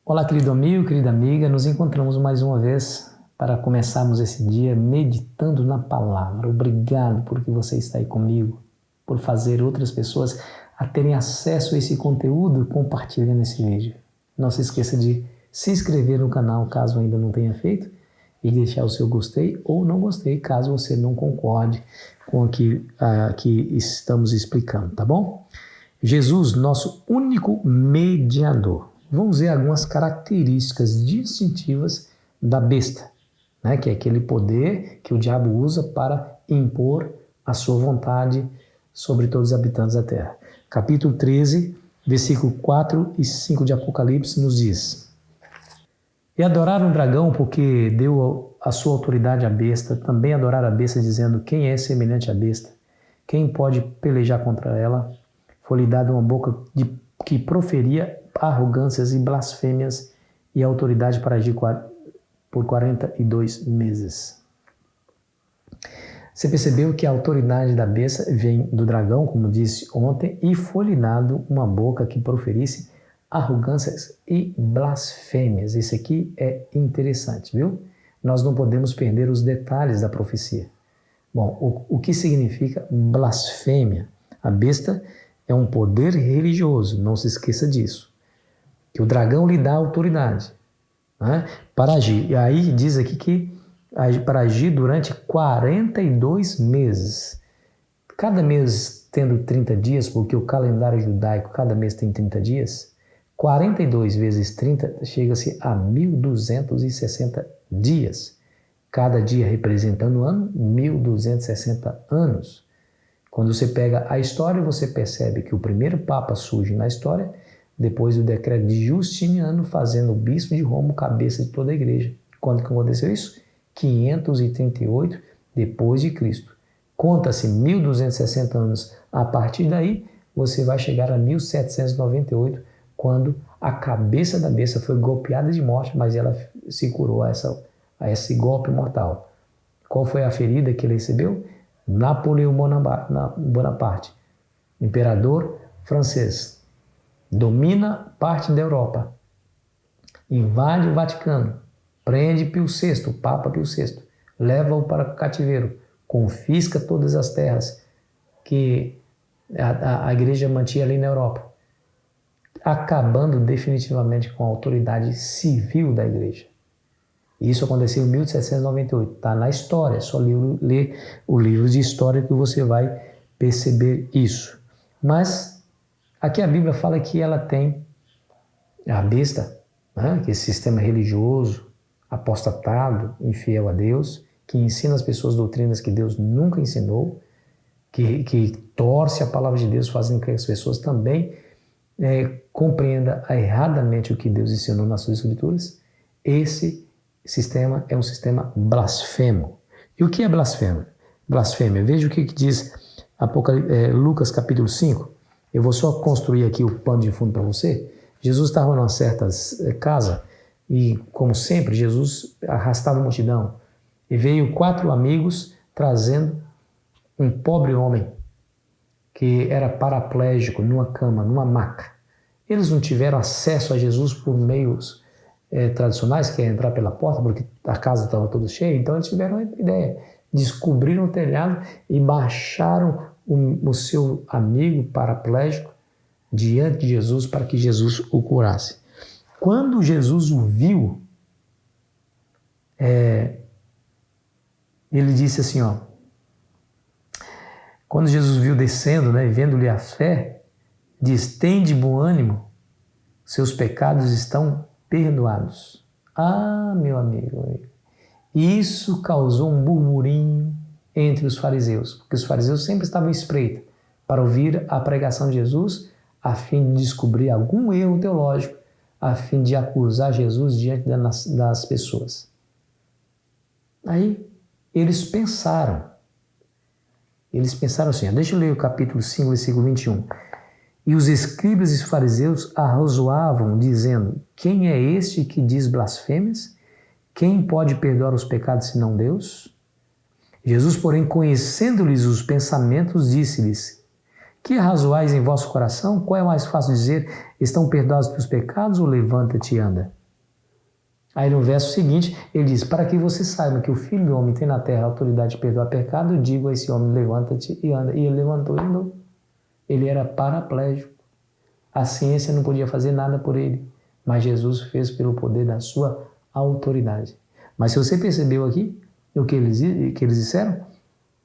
Olá, querido amigo, querida amiga, nos encontramos mais uma vez para começarmos esse dia meditando na palavra. Obrigado porque você está aí comigo, por fazer outras pessoas a terem acesso a esse conteúdo compartilhando esse vídeo. Não se esqueça de se inscrever no canal caso ainda não tenha feito e deixar o seu gostei ou não gostei caso você não concorde com o que estamos explicando, tá bom? Jesus, nosso único mediador. Vamos ver algumas características distintivas da besta, né? Que é aquele poder que o diabo usa para impor a sua vontade sobre todos os habitantes da terra. Capítulo 13, versículo 4 e 5 de Apocalipse nos diz: E adoraram o dragão porque deu a sua autoridade à besta, também adoraram a besta dizendo, quem é semelhante à besta? Quem pode pelejar contra ela? Foi-lhe dada uma boca que proferia arrogâncias e blasfêmias e autoridade para agir por 42 meses. Você percebeu que a autoridade da besta vem do dragão, como disse ontem, e foi-lhe dado uma boca que proferisse arrogâncias e blasfêmias. Isso aqui é interessante, viu? Nós não podemos perder os detalhes da profecia. Bom, o que significa blasfêmia? A besta é um poder religioso, não se esqueça disso. Que o dragão lhe dá autoridade, né, para agir. E aí diz aqui que para agir durante 42 meses. Cada mês tendo 30 dias, porque o calendário judaico, cada mês tem 30 dias, 42 vezes 30 chega-se a 1.260 dias. Cada dia representando um ano, 1.260 anos. Quando você pega a história, você percebe que o primeiro Papa surge na história depois do decreto de Justiniano, fazendo o bispo de Roma cabeça de toda a igreja. Quando que aconteceu isso? 538 depois de Cristo. Conta-se 1.260 anos. A partir daí, você vai chegar a 1798, quando a cabeça da besta foi golpeada de morte, mas ela se curou a esse golpe mortal. Qual foi a ferida que ele recebeu? Napoleão Bonaparte, imperador francês, domina parte da Europa, invade o Vaticano, prende Pio VI, o Papa Pio VI, leva-o para o cativeiro, confisca todas as terras que a igreja mantinha ali na Europa, acabando definitivamente com a autoridade civil da igreja. Isso aconteceu em 1798, está na história, só ler o livro de história que você vai perceber isso. Mas aqui a Bíblia fala que ela tem a besta, né, que é esse sistema religioso, apostatado, infiel a Deus, que ensina as pessoas doutrinas que Deus nunca ensinou, que torce a palavra de Deus, fazendo com que as pessoas também compreendam erradamente o que Deus ensinou nas suas escrituras. Esse sistema é um sistema blasfemo. E o que é blasfêmia? Blasfêmia, veja o que diz Lucas capítulo 5. Eu vou só construir aqui o pano de fundo para você. Jesus estava numa certa casa e, como sempre, Jesus arrastava a multidão. E veio 4 amigos trazendo um pobre homem que era paraplégico numa cama, numa maca. Eles não tiveram acesso a Jesus por meios tradicionais, que é entrar pela porta, porque a casa estava toda cheia, então eles tiveram a ideia, descobriram o telhado e baixaram o seu amigo paraplégico diante de Jesus para que Jesus o curasse. Quando Jesus o viu, ele disse assim, quando Jesus viu descendo, vendo-lhe a fé, diz, tem de bom ânimo, seus pecados estão perdoados. Ah, meu amigo, isso causou um burburinho entre os fariseus, porque os fariseus sempre estavam à espreita para ouvir a pregação de Jesus, a fim de descobrir algum erro teológico, a fim de acusar Jesus diante das pessoas. Aí eles pensaram assim, deixa eu ler o capítulo 5, versículo 21. E os escribas e os fariseus arrazoavam, dizendo, quem é este que diz blasfêmias? Quem pode perdoar os pecados senão Deus? Jesus, porém, conhecendo-lhes os pensamentos, disse-lhes, que arrazoais em vosso coração? Qual é mais fácil dizer, estão perdoados os teus pecados, ou levanta-te e anda? Aí no verso seguinte, ele diz, para que você saiba que o Filho do Homem tem na terra a autoridade de perdoar pecado, eu digo a esse homem, levanta-te e anda. E ele levantou e andou. Ele era paraplégico. A ciência não podia fazer nada por ele, mas Jesus fez pelo poder da sua autoridade. Mas se você percebeu aqui o que eles disseram,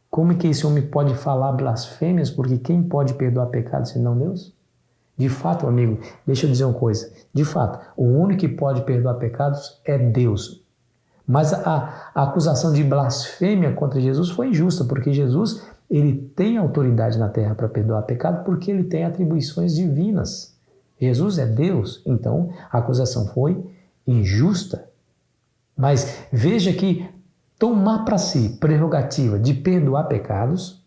como é que esse homem pode falar blasfêmias, porque quem pode perdoar pecados senão Deus? De fato, amigo, deixa eu dizer uma coisa. De fato, o único que pode perdoar pecados é Deus. Mas a acusação de blasfêmia contra Jesus foi injusta, porque Jesus ele tem autoridade na terra para perdoar pecado, porque ele tem atribuições divinas. Jesus é Deus, então a acusação foi injusta. Mas veja que tomar para si prerrogativa de perdoar pecados,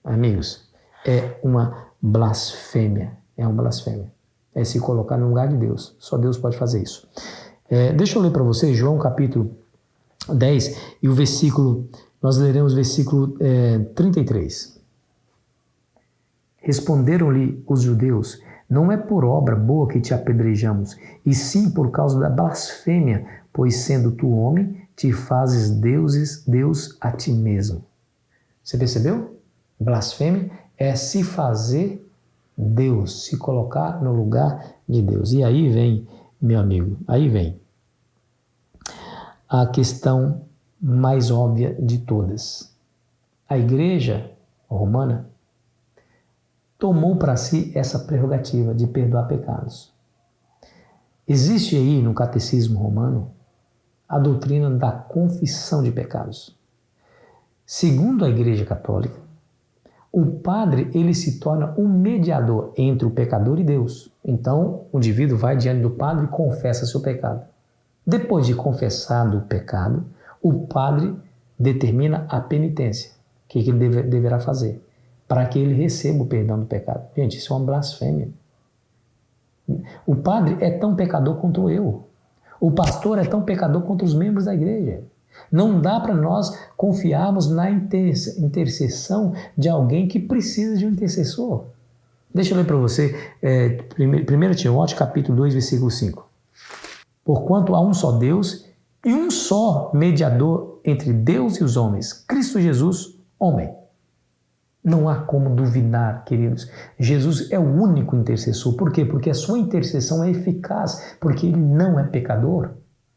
amigos, é uma blasfêmia. É uma blasfêmia. É se colocar no lugar de Deus. Só Deus pode fazer isso. Deixa eu ler para vocês João capítulo 10 e o versículo, nós leremos o versículo 33. Responderam-lhe os judeus, não é por obra boa que te apedrejamos, e sim por causa da blasfêmia, pois sendo tu homem, te fazes Deus a ti mesmo. Você percebeu? Blasfêmia é se fazer Deus, se colocar no lugar de Deus. E aí vem, meu amigo, aí vem a questão mais óbvia de todas. A igreja romana tomou para si essa prerrogativa de perdoar pecados. Existe aí no catecismo romano a doutrina da confissão de pecados. Segundo a Igreja Católica, o padre ele se torna um mediador entre o pecador e Deus. Então, o indivíduo vai diante do padre e confessa seu pecado. Depois de confessado o pecado, o padre determina a penitência, que ele deverá fazer, para que ele receba o perdão do pecado. Gente, isso é uma blasfêmia. O padre é tão pecador quanto eu. O pastor é tão pecador quanto os membros da igreja. Não dá para nós confiarmos na intercessão de alguém que precisa de um intercessor. Deixa eu ler para você 1 Timóteo capítulo 2, versículo 5. Porquanto há um só Deus e um só mediador entre Deus e os homens, Cristo Jesus, homem. Não há como duvidar, queridos. Jesus é o único intercessor. Por quê? Porque a sua intercessão é eficaz, porque ele não é pecador.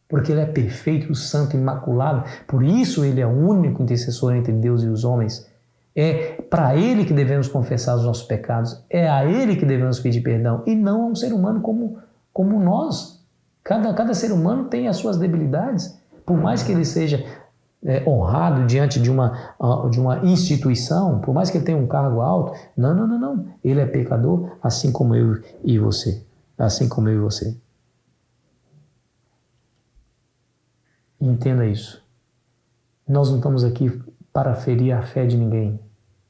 Porque ele é perfeito, santo, imaculado. Por isso ele é o único intercessor entre Deus e os homens. É para ele que devemos confessar os nossos pecados. É a ele que devemos pedir perdão. E não a um ser humano como nós. Cada ser humano tem as suas debilidades. Por mais que ele seja honrado diante de uma instituição, por mais que ele tenha um cargo alto, não. Ele é pecador assim como eu e você. Assim como eu e você. Entenda isso. Nós não estamos aqui para ferir a fé de ninguém.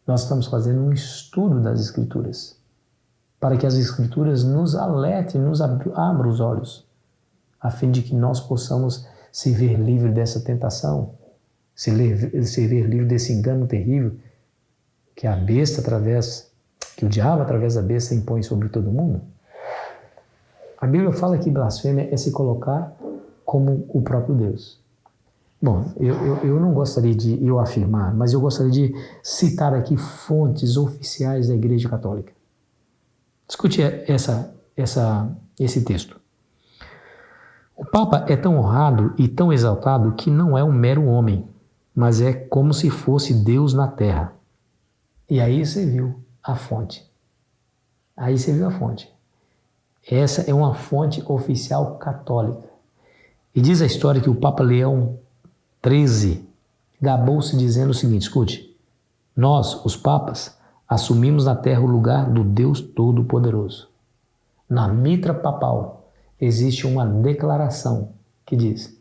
Nós estamos fazendo um estudo das Escrituras, para que as Escrituras nos alertem, nos abram os olhos, a fim de que nós possamos se ver livre dessa tentação, se ver livre desse engano terrível que a besta que o diabo através da besta impõe sobre todo mundo. A Bíblia fala que blasfêmia é se colocar como o próprio Deus. Bom, eu não gostaria de eu afirmar, mas eu gostaria de citar aqui fontes oficiais da Igreja Católica. Escute esse texto. O Papa é tão honrado e tão exaltado que não é um mero homem, mas é como se fosse Deus na terra. E aí você viu a fonte. Essa é uma fonte oficial católica. E diz a história que o Papa Leão XIII gabou-se dizendo o seguinte, escute, nós, os papas, assumimos na terra o lugar do Deus Todo-Poderoso. Na mitra papal existe uma declaração que diz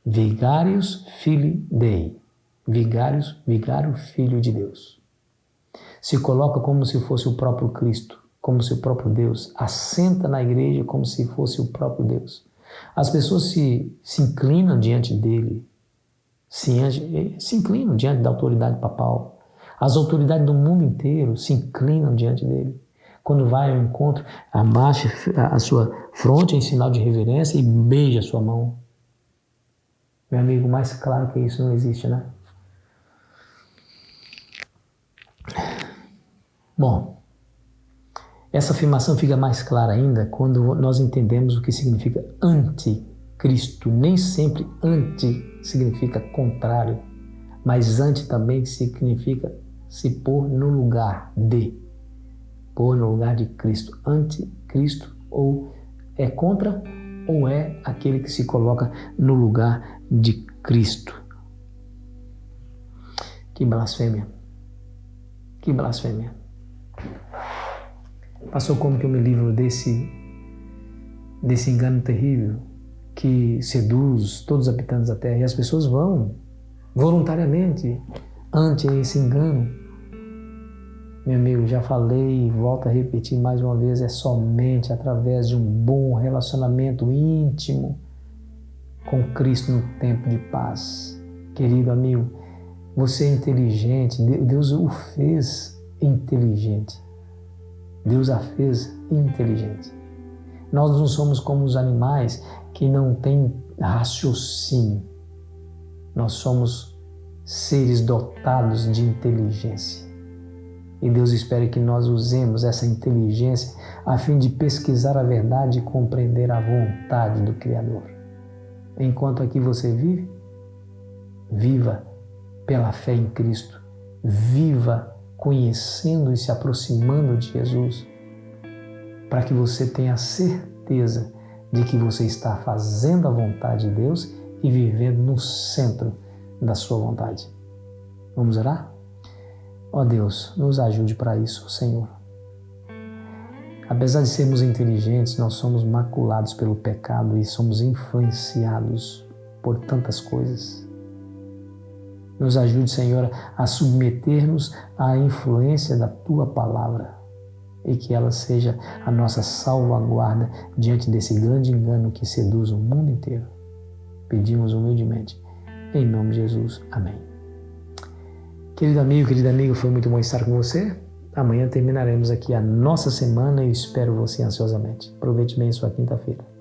Vigarius Filii Dei, Vigário Filho de Deus. Se coloca como se fosse o próprio Cristo, como se o próprio Deus, assenta na igreja como se fosse o próprio Deus. As pessoas se inclinam diante dele, se inclinam diante da autoridade papal. As autoridades do mundo inteiro se inclinam diante dele. Quando vai ao encontro, abaixa a sua fronte em sinal de reverência e beija a sua mão. Meu amigo, mais claro que isso não existe, né? Bom, essa afirmação fica mais clara ainda quando nós entendemos o que significa anticristo. Nem sempre anti significa contrário, mas anti também significa se pôr no lugar de. Pôr no lugar de Cristo. Anticristo ou é contra ou é aquele que se coloca no lugar de Cristo. Que blasfêmia. Que blasfêmia. Pastor, como que eu me livro desse engano terrível que seduz todos os habitantes da terra? E as pessoas vão voluntariamente ante esse engano. Meu amigo, já falei e volto a repetir mais uma vez, é somente através de um bom relacionamento íntimo com Cristo no tempo de paz. Querido amigo, você é inteligente, Deus o fez inteligente. Deus a fez inteligente. Nós não somos como os animais que não têm raciocínio. Nós somos seres dotados de inteligência. E Deus espera que nós usemos essa inteligência a fim de pesquisar a verdade e compreender a vontade do Criador. Enquanto aqui você vive, viva pela fé em Cristo. Viva conhecendo e se aproximando de Jesus, para que você tenha certeza de que você está fazendo a vontade de Deus e vivendo no centro da sua vontade. Vamos orar? Ó Deus, nos ajude para isso, Senhor. Apesar de sermos inteligentes, nós somos maculados pelo pecado e somos influenciados por tantas coisas. Nos ajude, Senhor, a submetermos à influência da Tua Palavra e que ela seja a nossa salvaguarda diante desse grande engano que seduz o mundo inteiro. Pedimos humildemente, em nome de Jesus. Amém. Querido amigo, querida amiga, foi muito bom estar com você. Amanhã terminaremos aqui a nossa semana e espero você ansiosamente. Aproveite bem a sua quinta-feira.